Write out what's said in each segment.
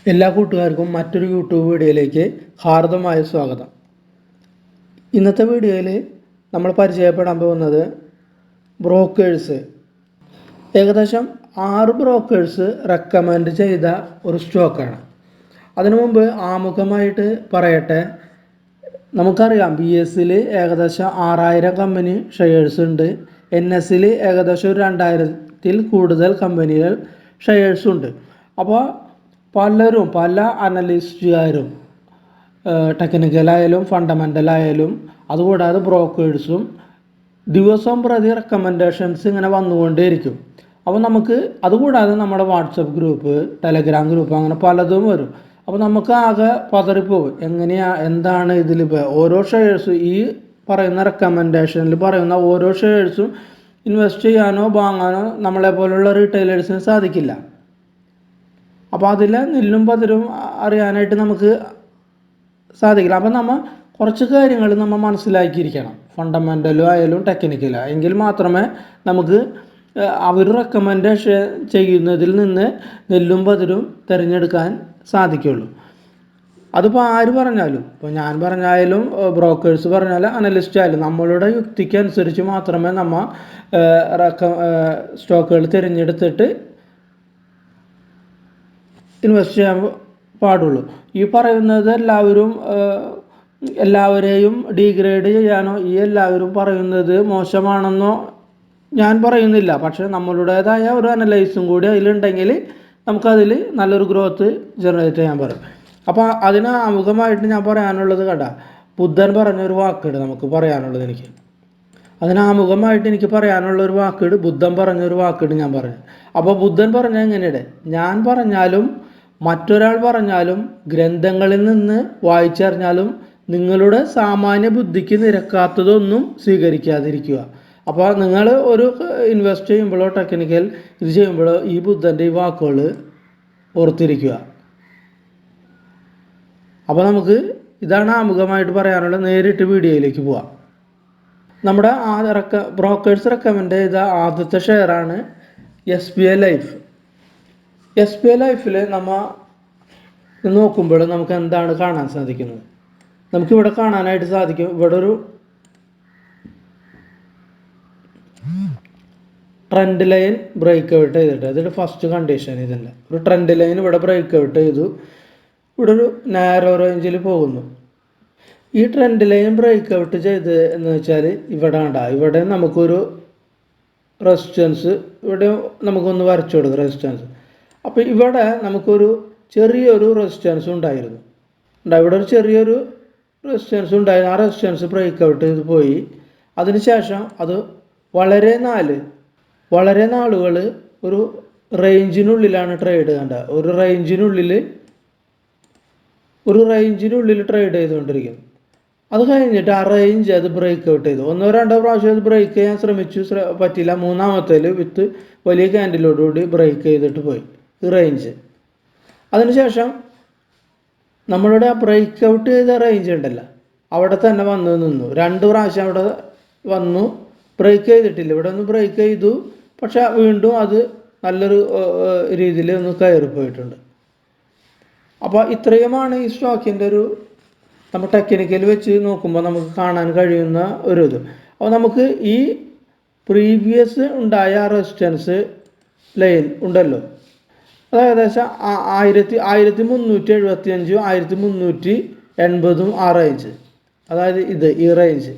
എല്ലാ കൂട്ടുകാർക്കും മറ്റൊരു യൂട്യൂബ് വീഡിയോയിലേക്ക് ഹാർദമായ സ്വാഗതം. ഇന്നത്തെ വീഡിയോയിൽ നമ്മൾ പരിചയപ്പെടാൻ പോകുന്നത് ബ്രോക്കേഴ്സ്. ഏകദേശം 6 ബ്രോക്കേഴ്സ് റെക്കമെൻഡ് ചെയ്ത ഒരു സ്റ്റോക്കാണ്. അതിനു മുമ്പ് ആമുഖമായിട്ട് പറയട്ടെ, നമുക്കറിയാം BSEൽ ഏകദേശം 6000 കമ്പനി ഷെയർസ് ഉണ്ട്. NSEൽ ഏകദേശം ഒരു 2000-ൽ കൂടുതൽ കമ്പനികൾ ഷെയർസ് ഉണ്ട്. അപ്പോൾ പല അനലിസ്റ്റുകാരും ടെക്നിക്കലായാലും ഫണ്ടമെൻ്റലായാലും അതുകൂടാതെ ബ്രോക്കേഴ്സും ദിവസം പ്രതി റെക്കമെൻഡേഷൻസ് ഇങ്ങനെ വന്നുകൊണ്ടേയിരിക്കും. അപ്പോൾ നമുക്ക് അതുകൂടാതെ നമ്മുടെ വാട്സപ്പ് ഗ്രൂപ്പ്, ടെലഗ്രാം ഗ്രൂപ്പ്, അങ്ങനെ പലതും വരും. അപ്പോൾ നമുക്ക് ആകെ പതറിപ്പോവും, എന്താണ് ഇതിലിപ്പോൾ ഓരോ ഷെയർസ് ഈ പറയുന്ന റെക്കമെൻഡേഷനിൽ പറയുന്ന ഓരോ ഷെയർസും ഇൻവെസ്റ്റ് ചെയ്യാനോ വാങ്ങാനോ നമ്മളെപ്പോലുള്ള റീറ്റെയിലേഴ്സിന് സാധിക്കില്ല. അപ്പോൾ അതിൽ നെല്ലും പതിരും അറിയാനായിട്ട് നമുക്ക് സാധിക്കില്ല. അപ്പം നമ്മൾ കുറച്ച് കാര്യങ്ങൾ നമ്മൾ മനസ്സിലാക്കിയിരിക്കണം, ഫണ്ടമെൻ്റലും ആയാലും ടെക്നിക്കലും, എങ്കിൽ മാത്രമേ നമുക്ക് അവർ റെക്കമെൻഡേഷൻ ചെയ്യുന്നതിൽ നിന്ന് നെല്ലും പതിരും തിരഞ്ഞെടുക്കാൻ സാധിക്കുള്ളൂ. അതിപ്പോൾ ആര് പറഞ്ഞാലും, ഇപ്പോൾ ഞാൻ പറഞ്ഞാലും ബ്രോക്കേഴ്സ് പറഞ്ഞാലും അനലിസ്റ്റ് ആയാലും നമ്മളുടെ യുക്തിക്ക് അനുസരിച്ച് മാത്രമേ നമ്മൾ സ്റ്റോക്കുകൾ തിരഞ്ഞെടുത്തിട്ട് ഇൻവെസ്റ്റ് ചെയ്യാൻ പാടുള്ളൂ. ഈ പറയുന്നത് എല്ലാവരെയും ഡീഗ്രേഡ് ചെയ്യാനോ എല്ലാവരും പറയുന്നത് മോശമാണെന്നോ ഞാൻ പറയുന്നില്ല. പക്ഷേ നമ്മളുടേതായ ഒരു അനലൈസും കൂടി അതിലുണ്ടെങ്കിൽ നമുക്കതിൽ നല്ലൊരു ഗ്രോത്ത് ജനറേറ്റ് ചെയ്യാൻ പറയും. അപ്പോൾ അതിന് ആമുഖമായിട്ട് ഞാൻ പറയാനുള്ളത് ബുദ്ധൻ പറഞ്ഞൊരു വാക്കുണ്ട് നമുക്ക് പറയാനുള്ളത്. അതിനാമുഖമായിട്ട് എനിക്ക് പറയാനുള്ളൊരു വാക്കുണ്ട്, ബുദ്ധൻ പറഞ്ഞൊരു വാക്കുണ്ട് ഞാൻ പറഞ്ഞു. അപ്പോൾ ബുദ്ധൻ പറഞ്ഞ എങ്ങനെയാണ്, ഞാൻ പറഞ്ഞാലും മറ്റൊരാൾ പറഞ്ഞാലും ഗ്രന്ഥങ്ങളിൽ നിന്ന് വായിച്ചറിഞ്ഞാലും നിങ്ങളുടെ സാമാന്യ ബുദ്ധിക്ക് നിരക്കാത്തതൊന്നും സ്വീകരിക്കാതിരിക്കുക. അപ്പോൾ നിങ്ങൾ ഒരു ഇൻവെസ്റ്റ് ചെയ്യുമ്പോഴോ ടെക്നിക്കൽ ഇത് ചെയ്യുമ്പോഴോ ഈ ബുദ്ധൻ്റെ ഈ വാക്കുകൾ ഓർത്തിരിക്കുക. അപ്പോൾ നമുക്ക് ഇതാണ് ആമുഖമായിട്ട് പറയാനുള്ളത്. നേരിട്ട് വീഡിയോയിലേക്ക് പോവാം. നമ്മുടെ ബ്രോക്കേഴ്സ് റെക്കമെൻഡ് ചെയ്ത ആദ്യത്തെ ഷെയറാണ് SBI ലൈഫ്. SBI ലൈഫിൽ നമ്മൾ നോക്കുമ്പോൾ നമുക്ക് എന്താണ് കാണാൻ സാധിക്കുന്നത്? നമുക്കിവിടെ കാണാനായിട്ട് സാധിക്കും, ഇവിടെ ഒരു ട്രെൻഡ് ലൈൻ ബ്രേക്ക് ഔട്ട് ചെയ്തിട്ട്, അതിൻ്റെ ഫസ്റ്റ് കണ്ടീഷൻ ഇതല്ല, ഒരു ട്രെൻഡ് ലൈൻ ഇവിടെ ബ്രേക്ക് ഔട്ട് ചെയ്തു, ഇവിടെ ഒരു നാരോ റേഞ്ചിൽ പോകുന്നു. ഈ ട്രെൻഡ് ലൈൻ ബ്രേക്ക് ഔട്ട് ചെയ്ത് എന്ന് വെച്ചാൽ ഇവിടെ നമുക്കൊരു റെസിസ്റ്റൻസ്, ഇവിടെ നമുക്കൊന്ന് വരച്ചു കൊടുക്കും റെസിസ്റ്റൻസ്. അപ്പോൾ ഇവിടെ നമുക്കൊരു ചെറിയൊരു റെസിസ്റ്റൻസ് ഉണ്ടായിരുന്നു. ഇവിടെ ഒരു ചെറിയൊരു റെസിസ്റ്റൻസ് ഉണ്ടായിരുന്നു. ആ റെസിസ്റ്റൻസ് ബ്രേക്ക് ഔട്ട് ചെയ്ത് പോയി. അതിനുശേഷം അത് വളരെ നാളുകൾ ഒരു റേഞ്ചിനുള്ളിലാണ് ട്രേഡ് ഒരു റേഞ്ചിനുള്ളിൽ ട്രേഡ് ചെയ്തുകൊണ്ടിരിക്കുന്നു. അത് കഴിഞ്ഞിട്ട് ആ റേഞ്ച് അത് ബ്രേക്ക് ഔട്ട് ചെയ്തു. 1-2 പ്രാവശ്യം അത് ബ്രേക്ക് ചെയ്യാൻ ശ്രമിച്ചു, പറ്റില്ല. മൂന്നാമത്തേൽ വിത്ത് വലിയ ക്യാൻഡിലോടുകൂടി ബ്രേക്ക് ചെയ്തിട്ട് പോയി ഈ റേഞ്ച്. അതിനുശേഷം നമ്മളുടെ ആ ബ്രേക്ക് ഔട്ട് ചെയ്ത റേഞ്ച് ഉണ്ടല്ലോ, അവിടെ തന്നെ വന്ന് നിന്നു. 2 പ്രാവശ്യം അവിടെ വന്നു, ബ്രേക്ക് ചെയ്തിട്ടില്ല. ഇവിടെ ഒന്ന് ബ്രേക്ക് ചെയ്തു, പക്ഷെ വീണ്ടും അത് നല്ലൊരു രീതിയിൽ ഒന്ന് കയറിപ്പോയിട്ടുണ്ട്. അപ്പോൾ ഇത്രയുമാണ് ഈ സ്റ്റോക്കിൻ്റെ നമ്മൾ ടെക്നിക്കൽ വെച്ച് നോക്കുമ്പോൾ നമുക്ക് കാണാൻ കഴിയുന്ന ഒരു ഇത്. അപ്പോൾ നമുക്ക് ഈ പ്രീവിയസ് ഉണ്ടായ റെസിസ്റ്റൻസ് ലൈൻ ഉണ്ടല്ലോ, അത് ഏകദേശം 1375 1380 ആ റേഞ്ച്, അതായത് ഈ റേഞ്ച്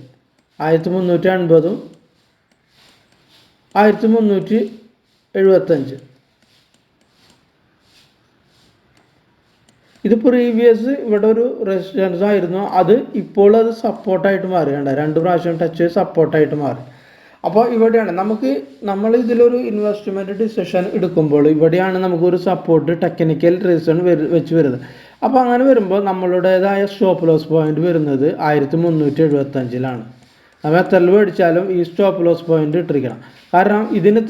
1380 1375 ഇത് പ്രീവിയസ് ഇവിടെ ഒരു റെസിസ്റ്റൻസ് ആയിരുന്നു. അത് ഇപ്പോൾ അത് സപ്പോർട്ടായിട്ട് മാറി. 2 പ്രാവശ്യം ടച്ച് ചെയ്ത് സപ്പോർട്ടായിട്ട് മാറി. അപ്പോൾ ഇവിടെയാണ് നമ്മൾ ഇതിലൊരു ഇൻവെസ്റ്റ്മെൻറ്റ് ഡിസിഷൻ എടുക്കുമ്പോൾ ഇവിടെയാണ് നമുക്കൊരു സപ്പോർട്ട് ടെക്നിക്കൽ റീസൺ വെച്ച് വരുന്നത്. അപ്പോൾ അങ്ങനെ വരുമ്പോൾ നമ്മളുടേതായ സ്റ്റോപ്പ് ലോസ് പോയിന്റ് വരുന്നത് 1375-ലാണ്. നമ്മൾ എത്ര മേടിച്ചാലും ഈ സ്റ്റോപ്പ് ലോസ് പോയിന്റ് ഇട്ടിരിക്കണം. കാരണം ഇതിന്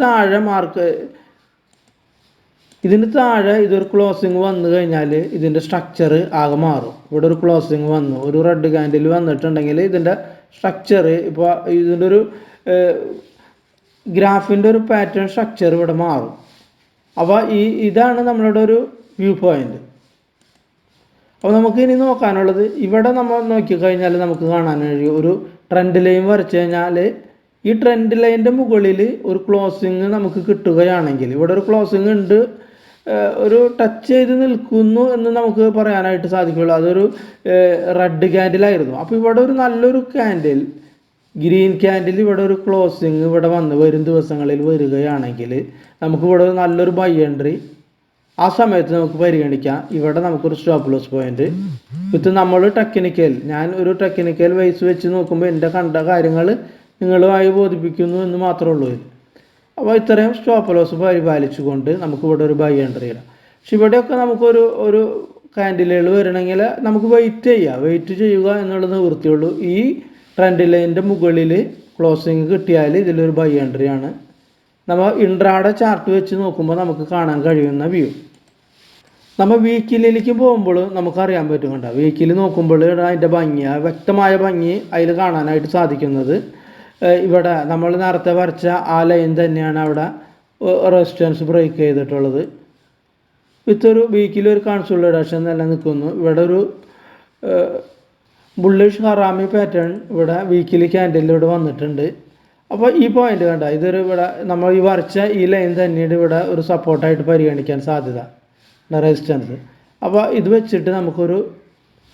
താഴെ ഇതൊരു ക്ലോസിങ് വന്നു കഴിഞ്ഞാൽ ഇതിൻ്റെ സ്ട്രക്ചർ ആകെ മാറും. ഇവിടെ ഒരു ക്ലോസിങ് വന്നു, ഒരു റെഡ് ക്യാൻഡിൽ വന്നിട്ടുണ്ടെങ്കിൽ ഇതിൻ്റെ സ്ട്രക്ചർ, ഇപ്പോൾ ഇതിൻ്റെ ഒരു ഗ്രാഫിൻ്റെ ഒരു പാറ്റേൺ സ്ട്രക്ചർ ഇവിടെ മാറും. അപ്പോൾ ഇതാണ് നമ്മളുടെ ഒരു വ്യൂ പോയിന്റ്. അപ്പോൾ നമുക്ക് ഇനി നോക്കാനുള്ളത്, ഇവിടെ നമ്മൾ നോക്കിക്കഴിഞ്ഞാൽ നമുക്ക് കാണാൻ കഴിയും ഒരു ട്രെൻഡ് ലൈൻ വരച്ചു കഴിഞ്ഞാൽ ഈ ട്രെൻഡ് ലൈനിൻ്റെ മുകളിൽ ഒരു ക്ലോസിങ് നമുക്ക് കിട്ടുകയാണെങ്കിൽ, ഇവിടെ ഒരു ക്ലോസിങ് ഉണ്ട്, ഒരു ടച്ച് ചെയ്ത് നിൽക്കുന്നു എന്ന് നമുക്ക് പറയാനായിട്ട് സാധിക്കുള്ളൂ. അതൊരു റെഡ് ക്യാൻഡിലായിരുന്നു. അപ്പോൾ ഇവിടെ ഒരു നല്ലൊരു ക്യാൻഡിൽ, ഗ്രീൻ ക്യാൻഡിൽ, ഇവിടെ ഒരു ക്ലോസിങ് ഇവിടെ വരും ദിവസങ്ങളിൽ വരികയാണെങ്കിൽ നമുക്കിവിടെ ഒരു നല്ലൊരു ബൈ എൻട്രി ആ സമയത്ത് നമുക്ക് പരിഗണിക്കാം. ഇവിടെ നമുക്കൊരു സ്റ്റോപ്പ് ലോസ് പോയിന്റ് വിത്ത് നമ്മൾ ടെക്നിക്കൽ, ഞാൻ ഒരു ടെക്നിക്കൽ വൈസ് വെച്ച് നോക്കുമ്പോൾ എൻ്റെ കണ്ട കാര്യങ്ങൾ നിങ്ങളുമായി ബോധിപ്പിക്കുന്നു എന്ന് മാത്രമേ ഉള്ളൂ. അപ്പോൾ ഇത്രയും സ്റ്റോപ്പ് ലോസ് പരിപാലിച്ചുകൊണ്ട് നമുക്കിവിടെ ഒരു ബൈ എൻട്രി ഇടാം. പക്ഷെ ഇവിടെയൊക്കെ നമുക്കൊരു ഒരു കാൻഡിലുകൾ വരണമെങ്കിൽ നമുക്ക് വെയിറ്റ് ചെയ്യുക എന്നുള്ളത് നിവൃത്തിയുള്ളൂ. ഈ ട്രെൻഡ് ലൈനിൻ്റെ മുകളിൽ ക്ലോസിങ് കിട്ടിയാൽ ഇതിലൊരു ബൈ എൻട്രി ആണ്. നമ്മൾ ഇൻട്രാഡേ ചാർട്ട് വെച്ച് നോക്കുമ്പോൾ നമുക്ക് കാണാൻ കഴിയുന്ന വ്യൂ. നമ്മൾ വീക്കിലിലേക്ക് പോകുമ്പോൾ നമുക്കറിയാൻ പറ്റും. കണ്ട വീക്കിൽ നോക്കുമ്പോൾ അതിൻ്റെ ഭംഗി, വ്യക്തമായ ഭംഗി അതിൽ കാണാനായിട്ട് സാധിക്കുന്നത്. ഇവിടെ നമ്മൾ നേരത്തെ വരച്ച ആ ലൈൻ തന്നെയാണ് അവിടെ റെസിസ്റ്റൻസ് ബ്രേക്ക് ചെയ്തിട്ടുള്ളത്. വിത്തൊരു വീക്കിൽ ഒരു കൺസോളിഡേഷൻ നിലനിൽക്കുന്നു. ഇവിടെ ഒരു ബുള്ളിഷ് ഹറാമി പാറ്റേൺ ഇവിടെ വീക്കിലി ക്യാൻഡിലൂടെ വന്നിട്ടുണ്ട്. അപ്പോൾ ഈ പോയിന്റ് കണ്ട, ഇതൊരു ഇവിടെ നമ്മൾ ഈ വരച്ച ഈ ലൈൻ തന്നെയാണ് ഇവിടെ ഒരു സപ്പോർട്ടായിട്ട് പരിഗണിക്കാൻ സാധ്യത, റെസിസ്റ്റൻസ്. അപ്പോൾ ഇത് വെച്ചിട്ട് നമുക്കൊരു,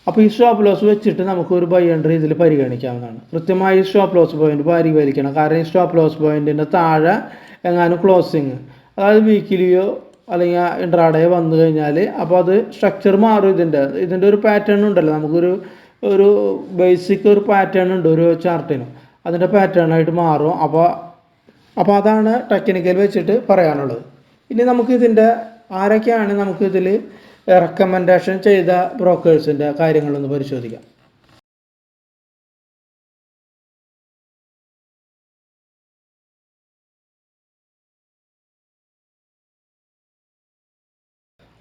അപ്പോൾ ഈ സ്റ്റോപ്പ് ലോസ് വെച്ചിട്ട് നമുക്കൊരു ബൈ എൻട്രി ഇതിൽ പരിഗണിക്കാവുന്നതാണ്. കൃത്യമായി സ്റ്റോപ്പ് ലോസ് പോയിന്റ് പരിപാലിക്കണം. കാരണം ഈ സ്റ്റോപ്പ് ലോസ് പോയിന്റിൻ്റെ താഴെ എങ്ങാനും ക്ലോസിങ്, അതായത് വീക്കിലിയോ അല്ലെങ്കിൽ ഇൻട്രാഡേയോ വന്നു കഴിഞ്ഞാൽ അപ്പോൾ അത് സ്ട്രക്ചർ മാറും. ഇതിൻ്റെ ഒരു പാറ്റേൺ ഉണ്ടല്ലോ, നമുക്കൊരു ബേസിക് ഒരു പാറ്റേൺ ഉണ്ട് ഒരു ചാർട്ടിന്, അതിൻ്റെ പാറ്റേണായിട്ട് മാറും. അപ്പോൾ അതാണ് ടെക്നിക്കൽ വെച്ചിട്ട് പറയാനുള്ളത്. ഇനി നമുക്കിതിൻ്റെ ആരൊക്കെയാണ് നമുക്കിതിൽ റെക്കമെൻഡേഷൻ ചെയ്ത ബ്രോക്കേഴ്സിൻ്റെ കാര്യങ്ങളൊന്ന് പരിശോധിക്കാം.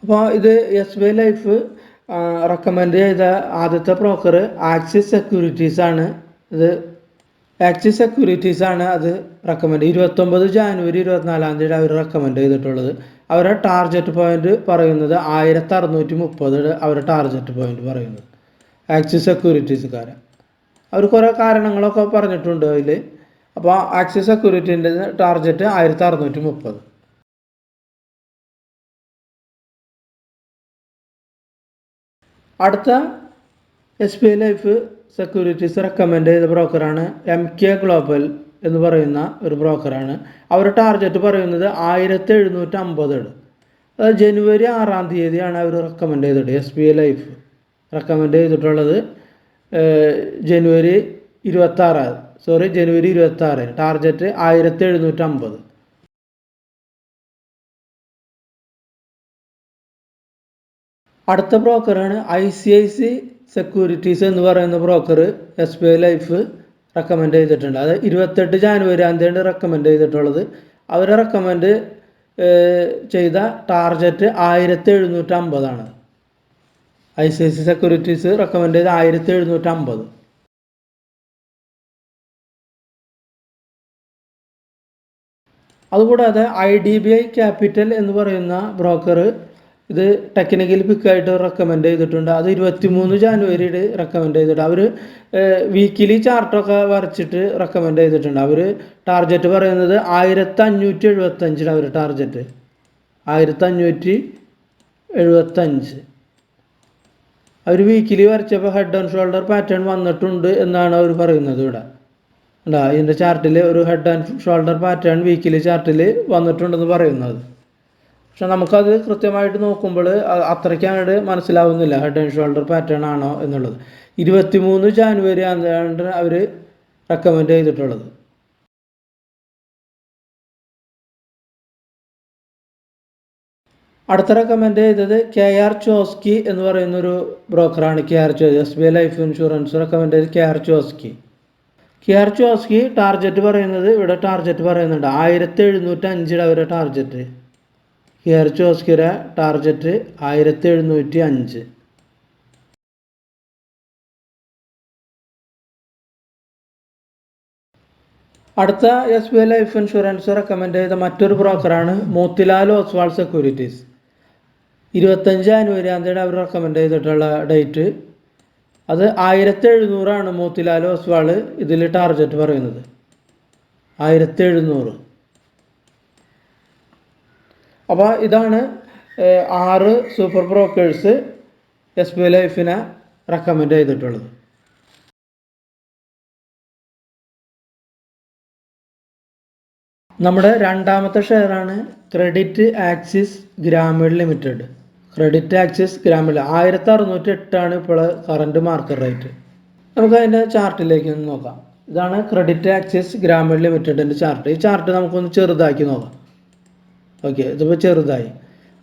അപ്പോൾ ഇത് SBI ലൈഫ് റെക്കമെൻഡ് ചെയ്ത ആദ്യത്തെ ബ്രോക്കർ ആക്സിസ് സെക്യൂരിറ്റീസ് ആണ്. ആക്സിസ് സെക്യൂരിറ്റീസ് ആണ് അത് റെക്കമെൻഡ് 29 ജാനുവരി 24 അവർ റെക്കമെൻഡ് ചെയ്തിട്ടുള്ളത്. അവരുടെ ടാർഗറ്റ് പോയിന്റ് പറയുന്നത് 1630 അവരുടെ ടാർഗറ്റ് പോയിന്റ് പറയുന്നത്. ആക്സിസ് സെക്യൂരിറ്റീസുകാരെ അവർ കുറേ കാരണങ്ങളൊക്കെ പറഞ്ഞിട്ടുണ്ട് അതിൽ. അപ്പോൾ ആക്സിസ് സെക്യൂരിറ്റീൻ്റെ ടാർഗറ്റ് 1630. അടുത്ത SBI ലൈഫ് സെക്യൂരിറ്റീസ് റെക്കമെൻഡ് ചെയ്ത ബ്രോക്കറാണ് MK ഗ്ലോബൽ എന്ന് പറയുന്ന ഒരു ബ്രോക്കറാണ്. അവരുടെ ടാർഗറ്റ് പറയുന്നത് 1750. അത് ജനുവരി 6 അവർ റെക്കമെൻഡ് ചെയ്തിട്ട് SBI ലൈഫ് റെക്കമെൻഡ് ചെയ്തിട്ടുള്ളത് ജനുവരി 26 ടാർഗറ്റ് 1750. അടുത്ത ബ്രോക്കറാണ് ICICI സെക്യൂരിറ്റീസ് എന്ന് പറയുന്ന ബ്രോക്കർ SBI ലൈഫ് റെക്കമെൻഡ് ചെയ്തിട്ടുണ്ട്. അത് 28 ജാനുവരി റെക്കമെൻഡ് ചെയ്തിട്ടുള്ളത്. അവർ റെക്കമെൻഡ് ചെയ്ത ടാർഗറ്റ് 1750. ICICI സെക്യൂരിറ്റീസ് റെക്കമെൻഡ് ചെയ്ത 1750. അതുകൂടാതെ IDBI ക്യാപിറ്റൽ എന്ന് പറയുന്ന ബ്രോക്കർ ഇത് ടെക്നിക്കൽ പിക്കായിട്ട് റെക്കമെൻഡ് ചെയ്തിട്ടുണ്ട്. അത് 23 ജാനുവരി റെക്കമെൻഡ് ചെയ്തിട്ട് അവർ വീക്കിലി ചാർട്ടൊക്കെ വരച്ചിട്ട് റെക്കമെൻഡ് ചെയ്തിട്ടുണ്ട്. അവർ ടാർഗറ്റ് പറയുന്നത് 1575. അവർ ടാർഗറ്റ് 1575. അവർ വീക്കിലി വരച്ചപ്പോൾ ഹെഡ് ആൻഡ് ഷോൾഡർ പാറ്റേൺ വന്നിട്ടുണ്ട് എന്നാണ് അവർ പറയുന്നത്. ഇവിടെ ഉണ്ടാ ഇതിൻ്റെ ചാർട്ടിൽ ഒരു head and shoulder pattern weekly ചാർട്ടിൽ വന്നിട്ടുണ്ടെന്ന് പറയുന്നത്. പക്ഷെ നമുക്കത് കൃത്യമായിട്ട് നോക്കുമ്പോൾ അത്രയ്ക്കാണ് മനസ്സിലാവുന്നില്ല ഹെഡ് ആൻഡ് ഷോൾഡർ പാറ്റേൺ ആണോ എന്നുള്ളത്. 23 ജാനുവരി അവർ റെക്കമെൻഡ് ചെയ്തിട്ടുള്ളത്. അടുത്ത റെക്കമെൻഡ് ചെയ്തത് KR ചോസ്കി എന്ന് പറയുന്നൊരു ബ്രോക്കറാണ്. SBI ലൈഫ് ഇൻഷുറൻസ് റെക്കമെൻഡ് ചെയ്ത് KR ചോസ്കി ടാർഗറ്റ് പറയുന്നത്, ഇവിടെ ടാർഗറ്റ് പറയുന്നുണ്ട് 1705 അവരുടെ ടാർഗറ്റ്. KR ചോസ്കിയുടെ target 1705. അടുത്ത SBI ലൈഫ് ഇൻഷുറൻസ് റെക്കമെൻഡ് ചെയ്ത മറ്റൊരു ബ്രോക്കറാണ് മോത്തിലാൽ ഓസ്വാൾ സെക്യൂരിറ്റീസ്. 25 ജാനുവരി അവർ റെക്കമെൻഡ് ചെയ്തിട്ടുള്ള ഡേറ്റ്. അത് 1700 മോത്തിലാൽ ഒസ്വാൾ ഇതിൽ ടാർഗറ്റ് പറയുന്നത്. 1700. അപ്പോൾ ഇതാണ് 6 സൂപ്പർ ബ്രോക്കേഴ്സ് SBI ലൈഫിനെ റെക്കമെൻഡ് ചെയ്തിട്ടുള്ളത്. നമ്മുടെ രണ്ടാമത്തെ ഷെയറാണ് credit axis Grameen limited. Credit axis Grameen 1608 ഇപ്പോൾ കറണ്ട് മാർക്കറ്റ് റേറ്റ്. നമുക്ക് അതിൻ്റെ ചാർട്ടിലേക്ക് ഒന്ന് നോക്കാം. ഇതാണ് ക്രെഡിറ്റ് ആക്സിസ് ഗ്രാമീൺ ലിമിറ്റഡിൻ്റെ ചാർട്ട്. ഈ ചാർട്ട് നമുക്കൊന്ന് ചെറുതാക്കി നോക്കാം. ഓക്കെ, ഇതിപ്പോൾ ചെറുതായി.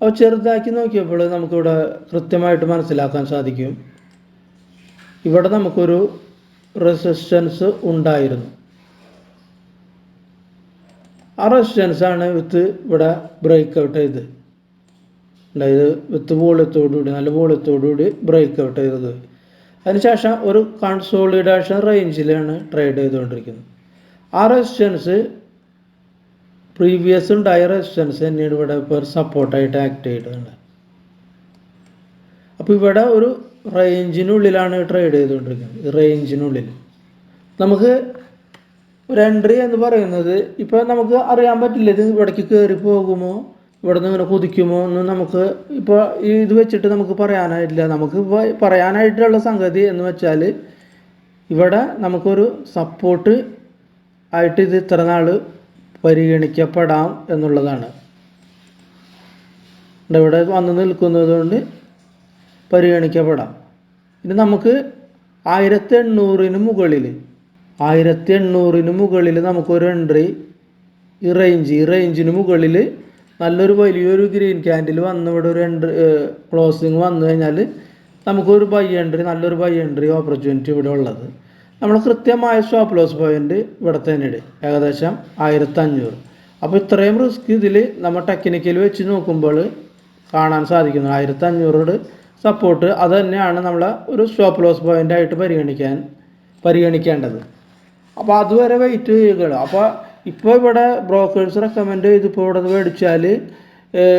അപ്പോൾ ചെറുതാക്കി നോക്കിയപ്പോൾ നമുക്കിവിടെ കൃത്യമായിട്ട് മനസ്സിലാക്കാൻ സാധിക്കും. ഇവിടെ നമുക്കൊരു റെസിസ്റ്റൻസ് ഉണ്ടായിരുന്നു. ആ റെസിസ്റ്റൻസാണ് ഇവിടെ ബ്രേക്ക് ഔട്ട് ചെയ്ത് അതായത് വോളിയത്തോടുകൂടി നല്ല വോളിയത്തോടുകൂടി ബ്രേക്ക് ഔട്ട് ചെയ്തത്. അതിനുശേഷം ഒരു കൺസോളിഡേഷൻ റേഞ്ചിലാണ് ട്രേഡ് ചെയ്തുകൊണ്ടിരിക്കുന്നത്. ആ റെസിസ്റ്റൻസ് പ്രീവിയസ് ഉണ്ടായ റെസിസ്റ്റൻസ് തന്നെയാണ് ഇവിടെ ഇപ്പോൾ സപ്പോർട്ടായിട്ട് ആക്ട് ചെയ്തിട്ടുണ്ട്. അപ്പോൾ ഇവിടെ ഒരു റേഞ്ചിനുള്ളിലാണ് ട്രേഡ് ചെയ്തുകൊണ്ടിരിക്കുന്നത്. ഈ റേഞ്ചിനുള്ളിൽ നമുക്ക് ഒരു എൻട്രി എന്ന് പറയുന്നത് ഇപ്പോൾ നമുക്ക് അറിയാൻ പറ്റില്ല ഇത് ഇവിടേക്ക് കയറി പോകുമോ, ഇവിടെ നിന്ന് ഇങ്ങനെ കുതിക്കുമോ എന്ന് നമുക്ക് ഇപ്പോൾ ഇത് വെച്ചിട്ട് നമുക്ക് പറയാനായിട്ടില്ല. നമുക്ക് ഇപ്പോൾ പറയാനായിട്ടുള്ള സംഗതി എന്ന് വെച്ചാൽ ഇവിടെ നമുക്കൊരു സപ്പോർട്ട് ആയിട്ട് ഇത് ഇത്ര നാൾ പരിഗണിക്കപ്പെടാം എന്നുള്ളതാണ്. ഇവിടെ വന്ന് നിൽക്കുന്നത് കൊണ്ട് പരിഗണിക്കപ്പെടാം. ഇനി നമുക്ക് 1800 മുകളിൽ 1800 മുകളിൽ നമുക്കൊരു എൻട്രി ഈ റേഞ്ചിന് മുകളിൽ നല്ലൊരു വലിയൊരു ഗ്രീൻ ക്യാൻഡിൽ വന്ന് ഇവിടെ ഒരു എൻട്രി ക്ലോസിങ് വന്നു കഴിഞ്ഞാൽ നമുക്കൊരു നല്ലൊരു ബൈ എൻട്രി ഓപ്പർച്യൂണിറ്റി ഇവിടെ ഉള്ളത്. നമ്മൾ കൃത്യമായ സ്റ്റോപ്പ് ലോസ് പോയിന്റ് ഇവിടെ തന്നെ ഇടും, ഏകദേശം 1500. അപ്പോൾ ഇത്രയും റിസ്ക് ഇതിൽ നമ്മൾ ടെക്നിക്കൽ വെച്ച് നോക്കുമ്പോൾ കാണാൻ സാധിക്കുന്നു. 1500 സപ്പോർട്ട് അത് തന്നെയാണ് നമ്മൾ ഒരു സ്റ്റോപ്പ് ലോസ് പോയിന്റ് ആയിട്ട് പരിഗണിക്കേണ്ടത്. അപ്പോൾ അതുവരെ വെയിറ്റ് ചെയ്യുക. അപ്പോൾ ഇപ്പോൾ ഇവിടെ ബ്രോക്കേഴ്സ് റെക്കമെൻഡ് ചെയ്ത് ഇപ്പോൾ ഇവിടെ മേടിച്ചാൽ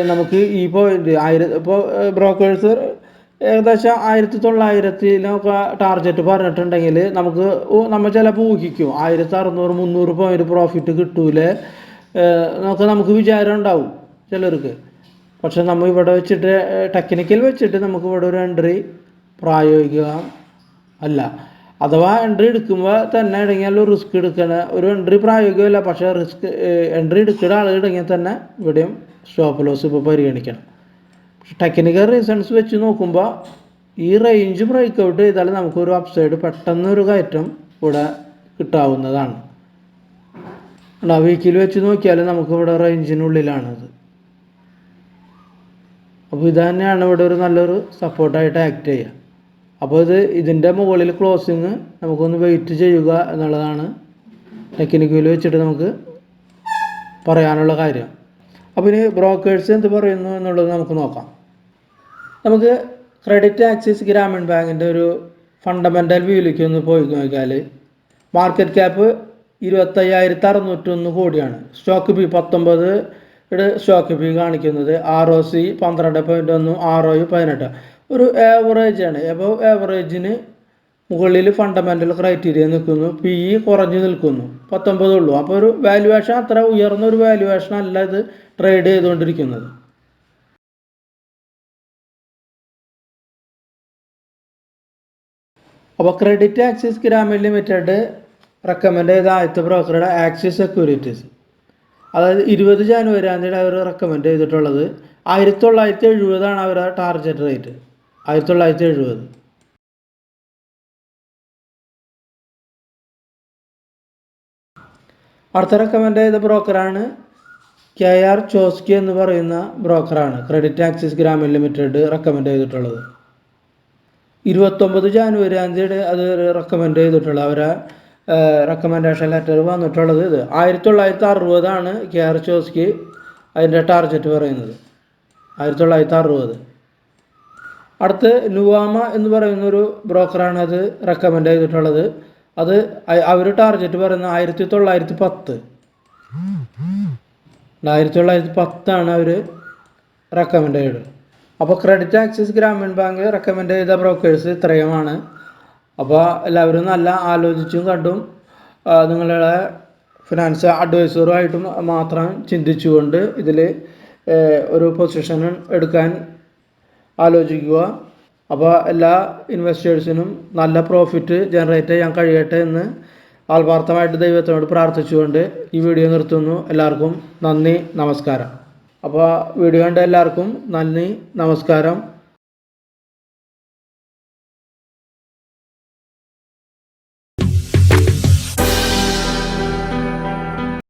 നമുക്ക് ഈ പോയിന്റ് ഇപ്പോൾ ബ്രോക്കേഴ്സ് ഏകദേശം 1900 ടാർഗറ്റ് പറഞ്ഞിട്ടുണ്ടെങ്കിൽ നമ്മൾ ചിലപ്പോൾ ഊഹിക്കും 1600-300 പോയിന്റ് പ്രോഫിറ്റ് കിട്ടൂലേ നമുക്ക് വിചാരം ഉണ്ടാവും ചിലർക്ക്. പക്ഷെ നമ്മൾ ഇവിടെ വെച്ചിട്ട് ടെക്നിക്കൽ വെച്ചിട്ട് നമുക്ക് ഇവിടെ ഒരു എൻട്രി പ്രായോഗികം അല്ല. അഥവാ എൻട്രി എടുക്കുമ്പോൾ തന്നെ ഇടങ്ങിയാൽ റിസ്ക് എടുക്കണ ഒരു എൻട്രി പ്രായോഗികമല്ല. പക്ഷേ എൻട്രി എടുക്കുന്ന ആളുകൾ ഇടങ്ങിയാൽ തന്നെ ഇവിടെയും സ്റ്റോപ്പ് ലോസ് ഇപ്പോൾ പരിഗണിക്കണം. ടെക്നിക്കൽ റീസൺസ് വെച്ച് നോക്കുമ്പോൾ ഈ റേഞ്ച് ബ്രേക്ക് ഔട്ട് ചെയ്താൽ നമുക്കൊരു അപ്സൈഡ് പെട്ടെന്നൊരു കയറ്റം ഇവിടെ കിട്ടാവുന്നതാണ്. വീക്കിൽ വെച്ച് നോക്കിയാൽ നമുക്കിവിടെ റേഞ്ചിനുള്ളിലാണത്. അപ്പോൾ ഇത് തന്നെയാണ് ഇവിടെ ഒരു നല്ലൊരു സപ്പോർട്ടായിട്ട് ആക്ട് ചെയ്യുക. അപ്പോൾ ഇതിൻ്റെ മുകളിൽ ക്ലോസിങ് നമുക്കൊന്ന് വെയിറ്റ് ചെയ്യുക എന്നുള്ളതാണ് ടെക്നിക്കൽ വെച്ചിട്ട് നമുക്ക് പറയാനുള്ള കാര്യം. അപ്പോൾ ഇനി ബ്രോക്കേഴ്സ് എന്ത് പറയുന്നു എന്നുള്ളത് നമുക്ക് നോക്കാം. നമുക്ക് ക്രെഡിറ്റ് ആക്സിസ് ഗ്രാമീൺ ബാങ്കിൻ്റെ ഒരു ഫണ്ടമെൻ്റൽ വ്യൂയിലേക്ക് ഒന്ന് പോയി നോക്കിയാൽ മാർക്കറ്റ് ക്യാപ്പ് 25,601 കോടിയാണ്. സ്റ്റോക്ക് പി 19 സ്റ്റോക്ക് പി കാണിക്കുന്നത്. ROC 12.1, ROE 18. ഒരു ആവറേജാണ്. അപ്പോൾ ആവറേജിന് മുകളിൽ ഫണ്ടമെൻ്റൽ ക്രൈറ്റീരിയ നിൽക്കുന്നു. PE കുറഞ്ഞു നിൽക്കുന്നു, 19 ഉള്ളൂ. അപ്പോൾ ഒരു വാല്യുവേഷൻ അത്ര ഉയർന്ന ഒരു വാല്യുവേഷൻ അല്ല ഇത് ട്രേഡ് ചെയ്തുകൊണ്ടിരിക്കുന്നത്. അപ്പോൾ credit axis Grameen limited recommend ചെയ്ത ആദ്യത്തെ ബ്രോക്കറുടെ ആക്സിസ് സെക്യൂരിറ്റീസ്, അതായത് 20 ജാനുവരി അവർ റെക്കമെൻഡ് ചെയ്തിട്ടുള്ളത് 1970 അവരുടെ ടാർഗറ്റ് റേറ്റ്. 1970. അടുത്ത റെക്കമെൻഡ് ചെയ്ത ബ്രോക്കറാണ് KR ചോസ്കി എന്ന് പറയുന്ന ബ്രോക്കറാണ് credit axis Grameen limited recommend ചെയ്തിട്ടുള്ളത്. 29 ജാനുവരി അത് റെക്കമെൻഡ് ചെയ്തിട്ടുള്ളത്. അവരെ റെക്കമെൻഡേഷൻ ലെറ്റർ വന്നിട്ടുള്ളത് ഇത് 1960 KR ചോസ്കി അതിൻ്റെ ടാർഗറ്റ് പറയുന്നത്. 1960. അടുത്ത് നുവാമ എന്ന് പറയുന്നൊരു ബ്രോക്കറാണ് അത് റെക്കമെൻഡ് ചെയ്തിട്ടുള്ളത്. അവർ ടാർഗറ്റ് പറയുന്നത് 1910. 1910 അവർ റെക്കമെൻഡ് ചെയ്തത്. അപ്പോൾ credit axis Grameen bank recommend ചെയ്ത ബ്രോക്കേഴ്സ് ഇത്രയുമാണ്. അപ്പോൾ എല്ലാവരും നല്ല ആലോചിച്ചും കണ്ടും നിങ്ങളുടെ ഫിനാൻസ് അഡ്വൈസറുമായിട്ടും മാത്രം ചിന്തിച്ചുകൊണ്ട് ഇതിൽ ഒരു പൊസിഷൻ എടുക്കാൻ ആലോചിക്കുക. അപ്പോൾ എല്ലാ ഇൻവെസ്റ്റേഴ്സിനും നല്ല പ്രോഫിറ്റ് ജനറേറ്റ് ചെയ്യാൻ കഴിയട്ടെ എന്ന് ആത്മാർത്ഥമായിട്ട് ദൈവത്തിനോട് പ്രാർത്ഥിച്ചുകൊണ്ട് ഈ വീഡിയോ നിർത്തുന്നു. എല്ലാവർക്കും നന്ദി, നമസ്കാരം. അപ്പോൾ വീഡിയോ കണ്ട എല്ലാവർക്കും നന്ദി, നമസ്കാരം.